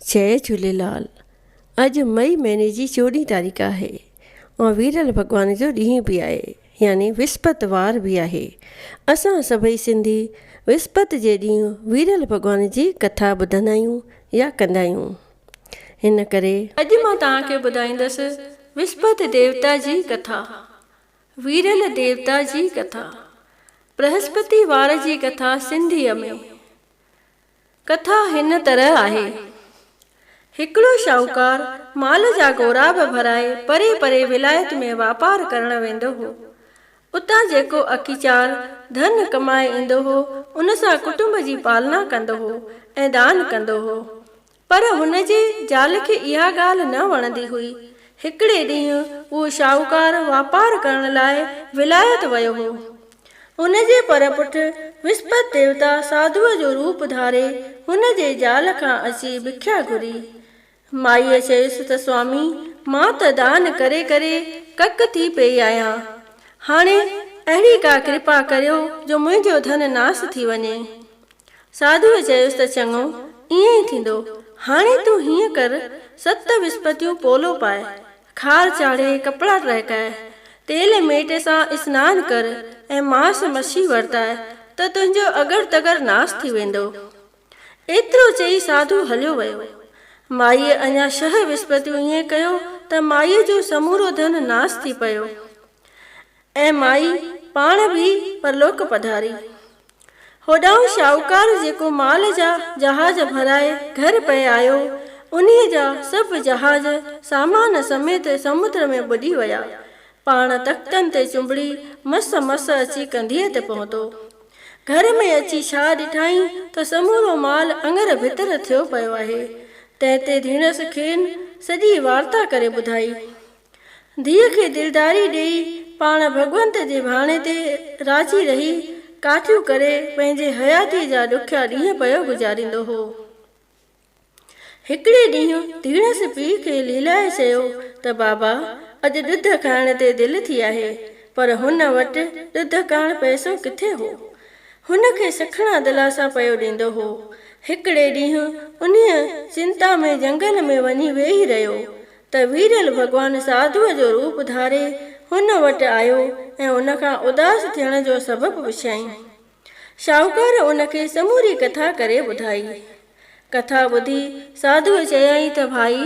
जय झूलेलाल। अॼु मई महीने जी 14 तारीख़ आहे ऐं वीरल भॻवान जो ॾींहुं बि आहे, यानी विस्पति वार बि आहे। असां सभई सिंधी विस्पति जे ॾींहुं वीरल भॻवान जी कथा ॿुधंदा आहियूं या कंदा आहियूं। हिन करे अॼु मां तव्हांखे ॿुधाईंदसि विस्पति देवता जी कथा, वीरल देवता जी कथा। बृहस्पति वार जी कथा सिंधीअ में। कथा हिन तरह आहे। हिकिड़ो शाहूकार माल जा गोराब भराए परे परे विलायत में वापार करण वेंदो हो। उतां जेको अखीचार धन कमाए ईंदो हो, उन सां कुटुंब जी पालना कंदो हो ऐं दान कंदो हो। पर हुन जे ज़ाल खे इहा ॻाल्हि न वणंदी हुई। हिकिड़े ॾींहुं उहो शाहूकार वापार करण लाइ विलायत वियो हो। हुन जे परपुठ विस्पति देवता साधुअ जो रूप धारे हुन जे ज़ाल खां अची भिख्या घुरी। माईअ चयुसि त स्वामी, मां त दान करे करे कक थी पई आहियां। हाणे अहिड़ी का कृपा करियो जो मुंहिंजो धन नास थी वञे। साधुअ चयुसि त चङो, ईअं ई थींदो। हाणे तूं हीअं कर, 7 विस्पतियूं पोलो पाए, खार चाढ़े, कपिड़ा टहिकाए, तेल मेट सां सनानु कर ऐं मांस मच्छी वरताए त तुंहिंजो अगर तगर नास थी वेंदो। एतिरो चई साधु हलियो वियो। माईअ अञा 6 विस्पतियूं ईअं कयो त माईअ जो समूरो धन नास थी पियो ऐं माई पाण बि परलोक पधारी। होॾां शाहूकार जेको माल जा जहाज भराए घर पे आयो, उन्हीअ जा सभु जहाज सामान समेत समुद्र में बुॾी विया। पाण तख़्तनि ते चुंबड़ी मस मस अची कंधीअ ते पहुतो। घर में अची छा ॾिठाई त समूरो माल अङर भितर थियो पियो आहे। तंहिं धीणसि खेनि सॼी वार्ता करे ॿुधाई। धीअ खे दिलदारी ॾेई पाण भॻवंत जे भाणे ते राज़ी रही काठियूं करे पंहिंजे हयाती जा ॾुखिया ॾींहं पियो गुज़ारींदो हो। हिकिड़े ॾींहुं धीणसि पीउ खे लीलाए चयो त बाबा, अॼु ॾुध खाइण ते दिलि थी आहे, पर हुन वटि ॾुध करण पैसो किथे हो। हुनखे सखणा दिलासा पियो ॾींदो हो। हिकिड़े ॾींहुं उन्हीअ चिंता में जंगल में वञी वेही रहियो त वीरल भॻवान साधुअ जो रूप धारे हुन वटि आयो ऐं उन खां उदास थियण जो सबबु पुछियईं। शाहूकार उनखे समूरी कथा करे ॿुधाई। कथा ॿुधी साधुअ चयाईं त भाई,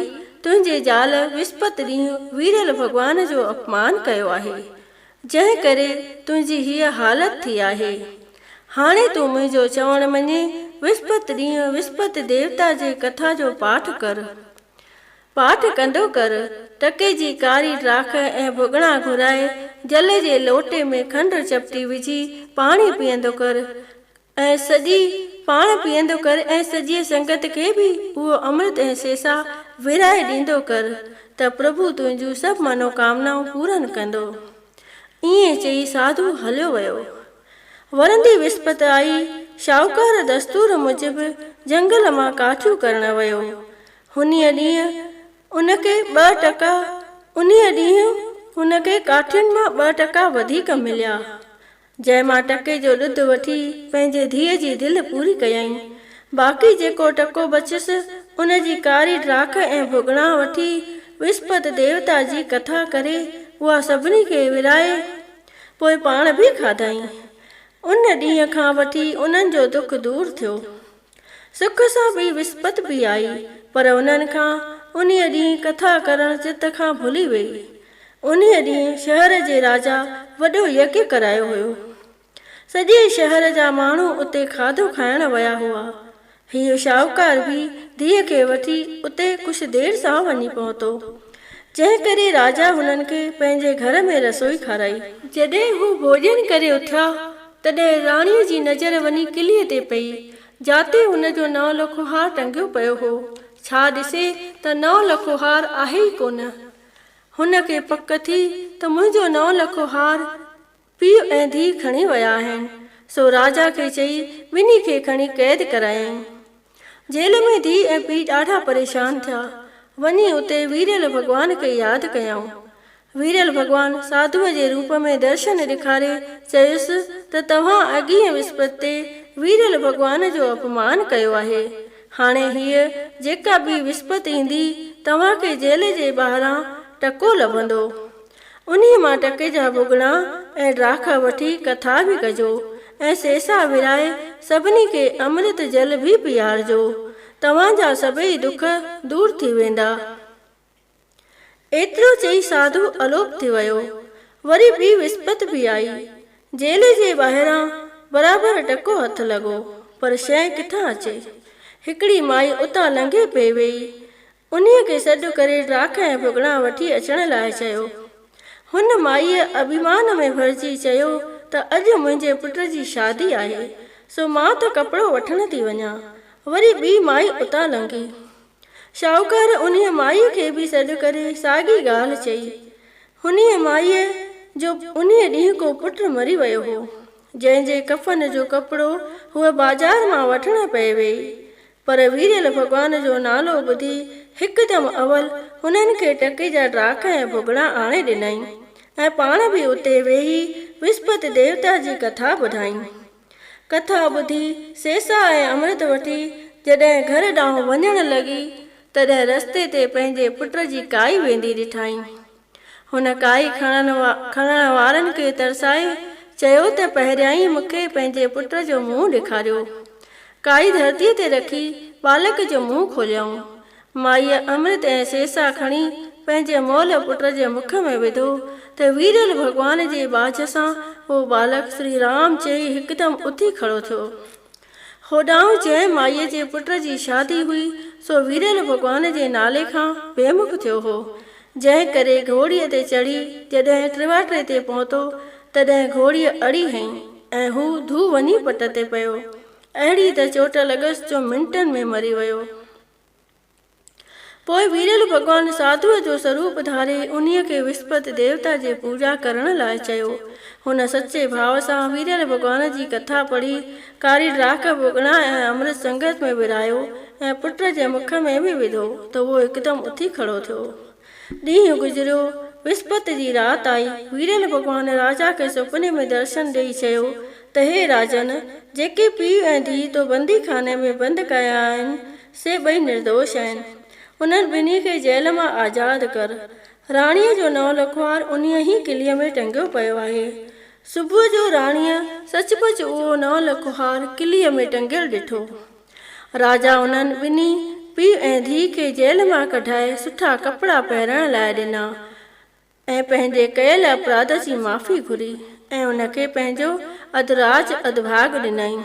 तुंहिंजे ज़ाल विस्पति ॾींहुं वीरल भॻवान जो अपमान कयो आहे, जंहिं करे तुंहिंजी हीअ हालत थी आहे। हाणे तूं मुंहिंजो चवणु मञे, विस्पति ॾींहुं विस्पति देवता जे कथा जो पाठ कर। पाठ कंदो कर, टके जी कारी ड्राख ऐं भुॻड़ा घुराए जल जे लोटे में खंडु चपटी विझी पाणी पीअंदो कर ऐं सॼी संगत खे बि उहो अमृत ऐं सेसा विराए ॾींदो कर त प्रभु तुंहिंजूं सभु मनोकामनाऊं पूरन कंदो। ईअं चई साधु हलियो वियो। वरंदी विस्पति आई। शाहूकार दस्तूर मूजिबि जंगल मां काठियूं करण वियो। उन्हीअ ॾींहुं हुनखे काठियुनि मां 2 टका वधीक मिलिया, जंहिं मां टके जो ॾुध वठी पंहिंजे धीअ जी दिलि पूरी कयईं। बाक़ी जेको टको बचियसि, उन जी कारी ड्राख ऐं भुॻड़ा वठी विस्पति देवता जी कथा करे उहा सभिनी खे विराए पोइ पाण बि खाधाई। उन ॾींहं खां वठी उन्हनि जो दुख दूर थियो। सुख सां बि विस्पति बि आई, पर उन्हनि खां उन्हीअ ॾींहुं कथा करण चित खां भुली वई। उन्हीअ ॾींहुं शहर जे राजा वॾो यज्ञ करायो हुयो। सॼे शहर जा माण्हू उते खाधो खाइण विया हुआ। हीउ शाहूकार बि धीअ खे वठी उते कुझु देरि सां वञी पहुतो, जंहिं करे राजा हुननि खे पंहिंजे घर में रसोई खाराई। जॾहिं हू भोॼन करे उथिया, तॾहिं राणीअ जी नज़र वञी किलीअ ते पई, जाते हुनजो 9 लखो हार टंगियो पियो हो। छा ॾिसे त 9 लखो हार आहे ई कोन। हुनखे पक थी त मुंहिंजो 9 लखो हार पीउ ऐं धीउ खणी विया आहिनि। सो राजा खे चई ॿिन्ही खे खणी क़ैद करायईं। जेल में धीउ ऐं पीउ ॾाढा परेशान थिया। वञी उते वीरल भॻवान खे यादि कयऊं। वीरल भॻवान साधुअ जे रूप में दर्शन ॾेखारे चयुसि त तव्हां अॻीअ विस्पति ते वीरल भॻवान जो अपमान कयो आहे। हाणे हीअ जेका बि विस्पति ईंदी तव्हांखे जेल जे ॿाहिरां टको लभंदो। उन्हीअ मां टके जा भुॻड़ा ऐं ड्राख वठी कथा बि कजो ऐं सेसा विराए सभिनी खे अमृत जल बि पीआरजो। तव्हांजा सभई दुख दूर थी वेंदा। एतिरो चई साधु अलोप थी वियो। वरी ॿी विस्पति बि आई। जेल जे ॿाहिरां बराबरि टको हथ लॻो, पर शइ किथां अचे। हिकिड़ी माई उतां लंघे पई वेई। उन्हीअ खे सॾु करे ड्राख ऐं भुॻड़ा वठी अचण लाइ चयो। हुन माईअ अभिमान में भरिजी चयो त अॼु मुंहिंजे पुट जी शादी आहे, सो मां त कपिड़ो वठण थी वञा। वरी ॿी माई उतां लंघी। शाहूकार उन्हीअ माईअ खे बि सॾु करे साॻी ॻाल्हि चई। हुनीअ माईअ जो उन्हीअ ॾींहं को पुटु मरी वियो हो, जंहिंजे कफ़न जो कपिड़ो हूअ बाज़ार मां वठण पई वेई। पर वीरल भॻवान जो नालो ॿुधी हिकदमि अवल हुननि खे टके जा ड्राख ऐं भुॻड़ा आणे ॾिनई ऐं पाण बि उते वेही विस्पति देवता जी कथा ॿुधाई। कथा ॿुधी सेसा ऐं अमृत वठी जॾहिं घर ॾांहुं वञण लॻी, तॾहिं रस्ते ते पंहिंजे पुट जी काई वेंदी ॾिठाई। हुन काई खणण वारनि खे तरसाए चयो त पहिरियां ई मूंखे पंहिंजे पुट जो मुंहुं ॾेखारियो। काई धरतीअ ते रखी बालक जो मुंहुं खोलियऊं। माईअ अमृत ऐं सेसा खणी पंहिंजे मोल पुट जे मुख में विधो त वीरल भॻवान जे बाझ सां उहो बालक श्री राम चई हिकदमि उथी खड़ो थियो। होॾां जंहिं माईअ जे पुट जी शादी हुई सो वीरल भॻवान जे नाले खां बेमुख थियो हो, जंहिं करे घोड़ीअ ते चढ़ी जॾहिं टिवाटे ते पहुतो तॾहिं घोड़ीअ अड़ी हई ऐं हू धू वञी पट ते पियो। अहिड़ी त चोट लॻसि जो मिंटनि में मरी वियो। पोइ वीरल भॻवान साधुअ जो स्वरूप धारे उन्हीअ खे विस्पति देवता जे पूजा करण लाइ चयो। हुन सचे भाव सां वीरल भॻवान जी कथा पढ़ी कारी ड्राख भुॻड़ा ऐं अमृत संगत में विरायो ऐं पुट जे मुख में बि विधो त उहो हिकदमि उथी खड़ो थियो। ॾींहुं गुज़रियो। विस्पति जी राति आई। वीरल भॻवान राजा खे सुपिने में दर्शन ॾेई चयो त हे राजन, जेके पीउ ऐं धीउ तो बंदी खाने में बंदि कया आहिनि से ॿई निर्दोष आहिनि। उन्हनि ॿिन्ही खे जेल मां आज़ादु कर। राणीअ जो नौ लखवार उन्हीअ ई किलीअ में टंगियो पियो आहे। सुबुह जो राणीअ सचुपचु उहो नौ लखवार किलीअ में टंगियल ॾिठो। राजा उन्हनि ॿिन्ही पीउ ऐं धीउ खे जेल मां कढाए सुठा कपिड़ा पहिरण लाइ ॾिना ऐं पंहिंजे कयल अपराध जी माफ़ी घुरी ऐं उनखे पंहिंजो अधराज अधभाग ॾिनई।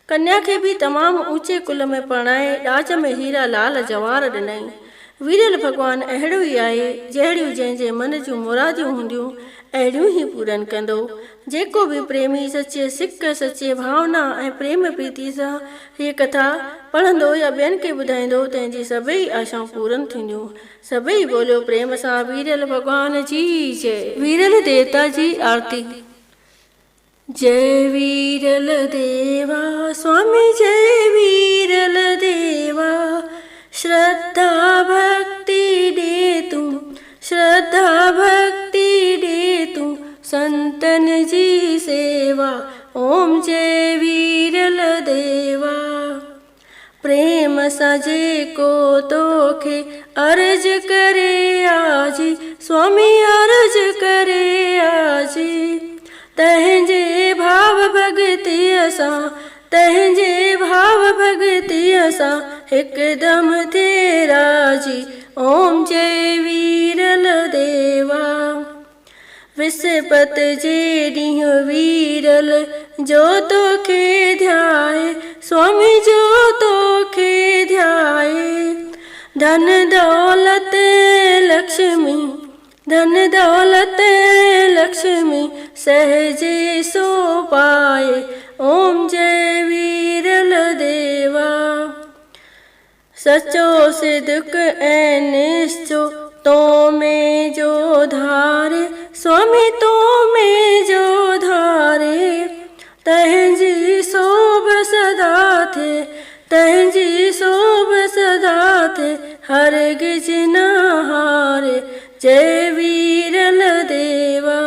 कन्या खे बि तमामु ऊचे कुल में परणाए ॾाज में हीरा लाल जवार ॾिनई। वीरल भॻवान अहिड़ो ई आहे जहिड़ियूं जंहिंजे मन जूं मुरादियूं हूंदियूं अहिड़ियूं ई पूरन कंदो। जेको बि प्रेमी सचे सिक सचे भावना ऐं प्रेम प्रीति सां हीअ कथा पढ़ंदो या ॿियनि खे ॿुधाईंदो तंहिंजी सभई आशाऊं पूरन थींदियूं। सभई बोलियो प्रेम सां वीरल भॻवान जी जय। वीरल देवता जी आरती। जय वीरल देवा स्वामी जय वीरल देवा, श्रद्धा भक्ति दे तू, श्रद्धा भक्ति दे तू, संतन जी सेवा। ओम जय वीरल देवा। प्रेम सां जेको तोखे अर्ज करे आजी, स्वामी अर्ज करे आजी। तंहिंजे भाव भगतीअ सां, तंहिंजे भाव भगतीअ सां हिकदमि थिए राजी। ओम जय वीरल देवा। विस्पति जे ॾींहुं वीरल जो तोखे ध्याए, स्वामी जो तोखे ध्याए। धन दौलत लक्ष्मी, धन दौलत लक्ष्मी सहजे सो पाए। ओम जय वीरल देवा। सचो सिद्क ऐं निश्चो तो में जो धारे, स्वामी तो में जो धारे। तंहिंजी शोभ सदा थे, तंहिंजी शोभ सदा थे, हरगिज न हारे। जय वीरल देवा।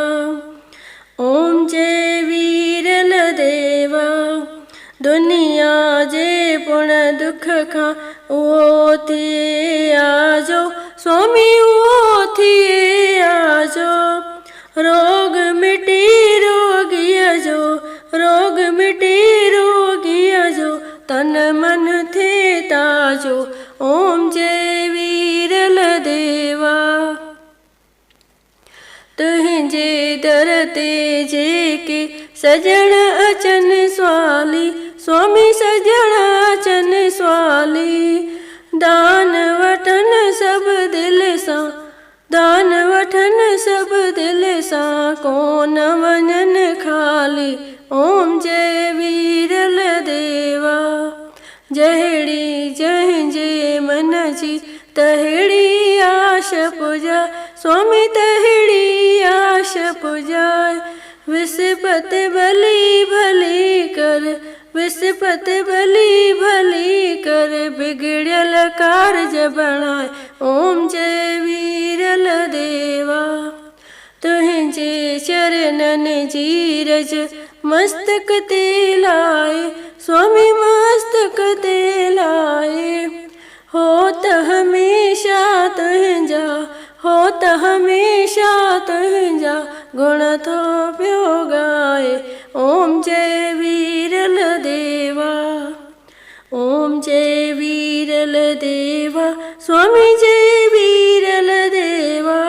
ओम जय वीरल देवा। दुनिया जे पुण दुख खां उहो थिए आजो, स्वामी उहो थिए आजो। रोग मिटी रोगीअ जो, रोग मिटी रोगीअ जो, तन मन थिए ताजो। ओम जय वीरल देवा। तुंहिंजे दर ते जेके सजण अचनि स्वाली, स्वामी सजण अचनि स्वाली। दान वठनि सभु दिलि सां, दान वठनि सभु दिलि सां, कोन वञनि ख़ाली। ओम जय वीरल देवा। जहिड़ी जंहिंजे मन जी तहिड़ी आश पुजा, स्वामी तहिड़ी आश पुजाए। विस्पति भली भली कर, विस्पति भली भली कर, बिगड़ियल कारज बणाए। ओम जय वीरल देवा। तुंहिंजे चरणनि जी रज मस्तक ते लाए, स्वामी मस्तक ते लाए। हो त हमेशा तुंहिंजा, हो त हमेशा तुंहिंजा, गुण थो पियो ॻाए। ओम जय वीरल देवा। ओम जय वीरल देवा, स्वामी जय वीरल देवा।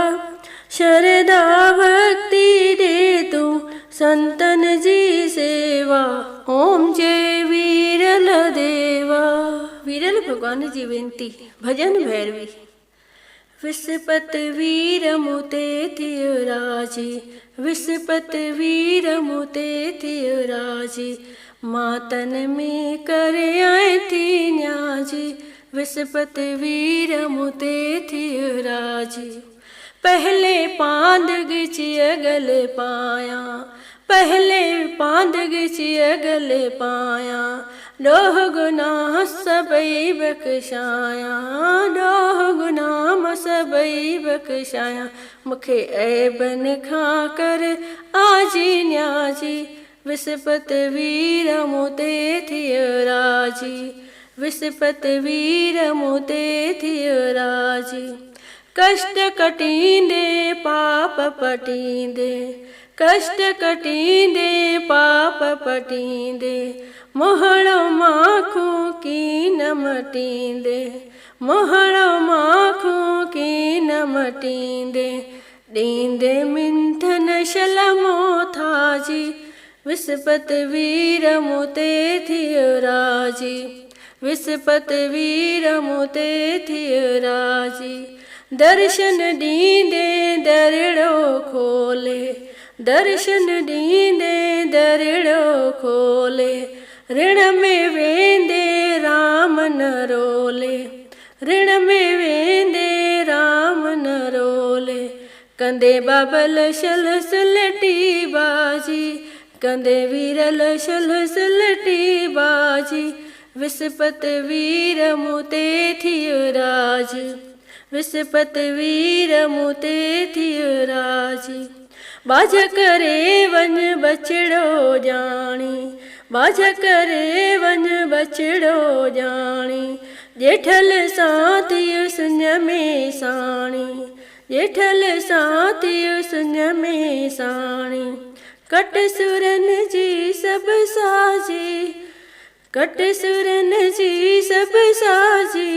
शरदा भक्ति दे तू संतन जी सेवा। ओम जय वीरल देवा। वीरल भगवान जी वेनती। भजन भैरवी। विस्पति वीर मूं ते थियो राजी, विस्पति वीर मूं ते थियो राजी। मां तन में करे आए थी न्याजी, विस्पति वीर मूं ते थियो राजी। पहले पांद गिची अगले पाया, पहले पांद गिची अगले पाया। ॾोह गुनाह सबई बख़्शाया, ॾोह गुनाह सबई बख़्शाया। मूंखे ऐबन खां कर आजी न्याजी, विस्पति वीर मूं ते थियो राजी, विस्पति वीर मूं ते थियो राजी। कष्ट कटींदे पाप पटींदे, कष्ट कटींदे पाप पटींदे। मोहड़ो माखूं की न मटींदे, मोहड़ो माखूं की न मटींदे। ॾींदे मिंथन शलमो थाजी, विस्पति वीर मूं ते थियो राजी, विस्पति वीर मूं ते थियो राजी। दर्शन ॾींदे दरिड़ो खोले, दर्शन ॾींदे दरिड़ो खोले। ऋण में वेंदे राम न रोले, ऋण में वेंदे राम न रोले। कंदे बाबल शल सुलटी बाजी, कंदे वीरल शल सुलटी बाजी। विस्पति वीर मूं ते थियो राजी, विस्पति वीर मूं ते थियो राजी। बाज करे वञ बछड़ो ॼाणी, बाज करे वञ बछड़ो ॼाणी। ॼेठल सां थियो सुञ में साणी, ॼेठल सां थियो सुञ में साणी। कट सुरनि जी सभु साजी, कट सुरनि जी सभु साजी।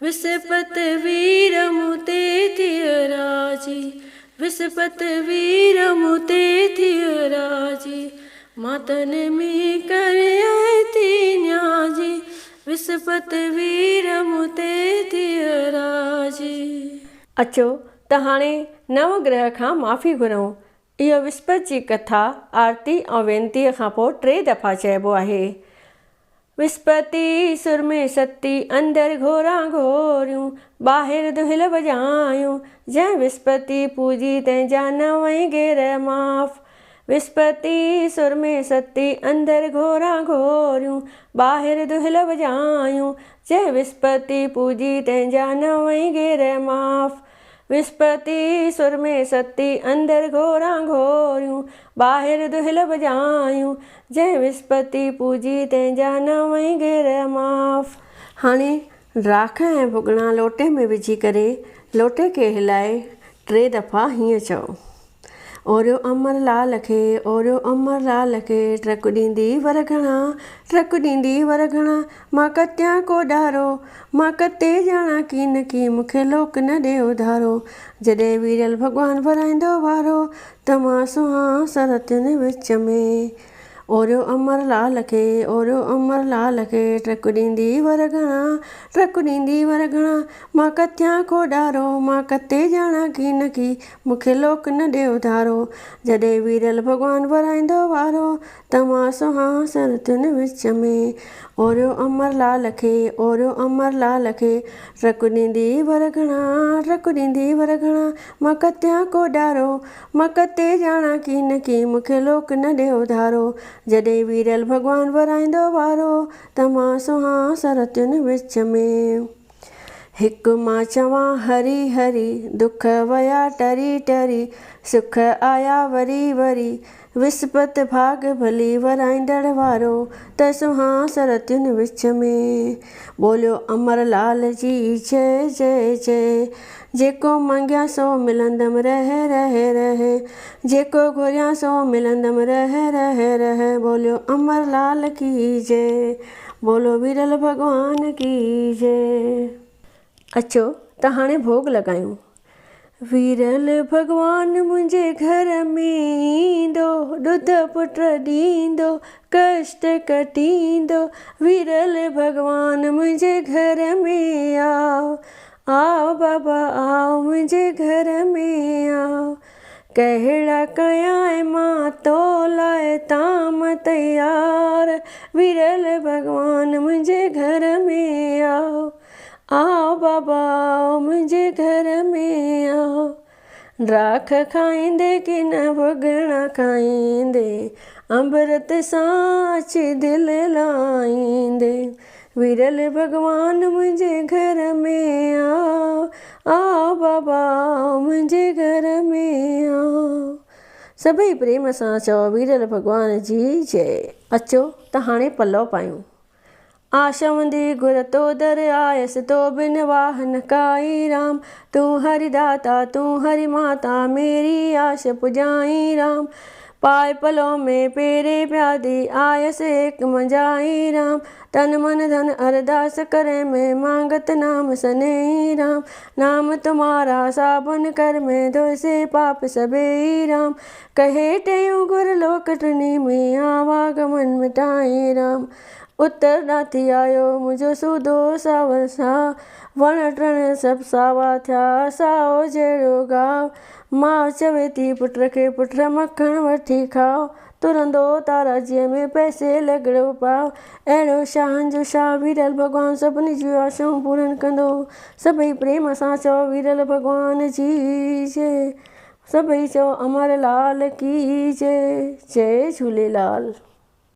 विस्पति वीर मूं ते थियो राजी, विस्पति वीर मूं ते थियो राजी। मां तन में करे आए थी न्याजी, विस्पति वीर मूं ते थियो राजी। अचो त हाणे नवग्रह खां माफ़ी घुरूं। इहो विस्पति जी कथा आरती ऐं वेनतीअ खां पोइ 3 दफ़ा चइबो आहे। विस्पति सुर में सती, अंदरि घोरा घोरियूं, ॿाहिरि दुहिल वॼायूं। जंहिं विस्पति पूजी तंहिंजा नवई गेर माफ़। विस्पति सुर में सती, अंदरि घोरा घोरियूं, ॿाहिरि दुहिल वॼायूं। जंहिं विस्पति पूजी तंहिंजा नवई गेर माफ़। विस्पति सुर में सती, अंदरि घोरा घोरियूं, ॿाहिरि दुहिल वॼायूं। जंहिं विस्पति पूजी तंहिंजा नवई गेर माफ़। हाणे राख ऐं भुॻिड़ा लोटे में विझी करे लोटे खे हिलाए 3 दफ़ा हीअं चओ, ओरियो अमर लाल खे, ओरियो अमर लाल खे, ट्रक ॾींदी वरघणा, ट्रक ॾींदी वरघणा, मां कटियां को ॾारो, मां कटे ॼाणा की न की, मूंखे लोक न ॾे उधारो, जॾहिं वीरल भॻवानु भराईंदो वारो, त मां सुहां सरतियुनि विच में। ओरियो अमर लाल खे, ओरियो अमर लाल खे, ट्रक ॾींदी वरघणा, ट्रक ॾींदी वरघणा, मां कटियां को ॾारो, मां कटे ॼाणा की न की, मूंखे लोक न ॾे उधारो, जॾहिं वीरल भॻवानु भराईंदो वारो, त मां सुहां सरतियुनि विच में। ओरियो अमर लाल खे, ओरियो अमर लाल खे, ट्रक ॾींदी वरघणा, ट्रक ॾींदी वरघणा, मां कटियां को ॾारो, मां कटे ॼाणा की न की, मूंखे लोक न ॾे उधारो, जॾहिं वीरल भॻवानु भराईंदो वारो, त मां सुहां सरतियुनि विच में। हिकु मां चवां हरी हरी, दुख वया टरी टरी, सुख आया वरी वरी, विस्पति भाग भली वराईंदड़ वारो, त सुहां सरतियुनि विच में। बोलियो अमर लाल जी जय जय जय, जेको मंगिया सो मिलंदमि रह रह रह, जेको घुरिया सो मिलंदमि रह रह रह, बोलियो अमर लाल की जय, बोलो वीरल भॻवान की जय। अचो त हाणे भोग लॻायूं। वीरल भॻवानु मुंहिंजे घर में ईंदो, ॾुध पुट ॾींदो, कष्ट कटींदो, वीरल भॻवानु मुंहिंजे घर में आओ, आओ बाबा आओ मुंहिंजे घर में आओ, कहिड़ा कयां मां तो लाइ ताम तयार, वीरल भॻवानु मुंहिंजे घर में आओ, आओ बाबा आओ मुंहिंजे घर में आओ, राख खाईंदे की न भुॻिड़ा खाईंदे, अमृत सां अची दिलि लाईंदे, वीरल भॻवानु मुंहिंजे घर में आओ, आओ बाबा आओ मुंहिंजे घर में आओ। सभई प्रेम सां चओ वीरल भॻवान जी जय। अचो त हाणे पलव पायूं। आशवंदी गुर तो दर आयसि, तो बिन वाह न काई राम, तू हरि दाता तू हरि माता, मेरी आश पुजाई राम, पाए पलों में पेरे प्यादी, आयसि एक मंजाई राम, तन मन धन अरदास करे में, मांगत नाम सनेही राम, नाम तुम्हारा साबन कर में, धोए से पाप सबेही राम, कहे टेऊं गुर लोक टनी में, आवागमन मिटाई राम, उत्तर नाथी आयो मुंहिंजो सूदो सावर सा, वण टिण सभु सावा थिया साओ जहिड़ो गाव, मां चवे थी पुट खे पुट मखण वठी खाओ, तुरंदो ताराजीअ में पैसे लॻड़ो पाओ, अहिड़ो शाहनि जो शाह वीरल भॻवानु सभिनी जूं आशाऊं पूरनि कंदो। सभई प्रेम सां चओ वीरल भॻवान जी जय, सभई चओ अमर लाल की जय, जय झूलेलाल।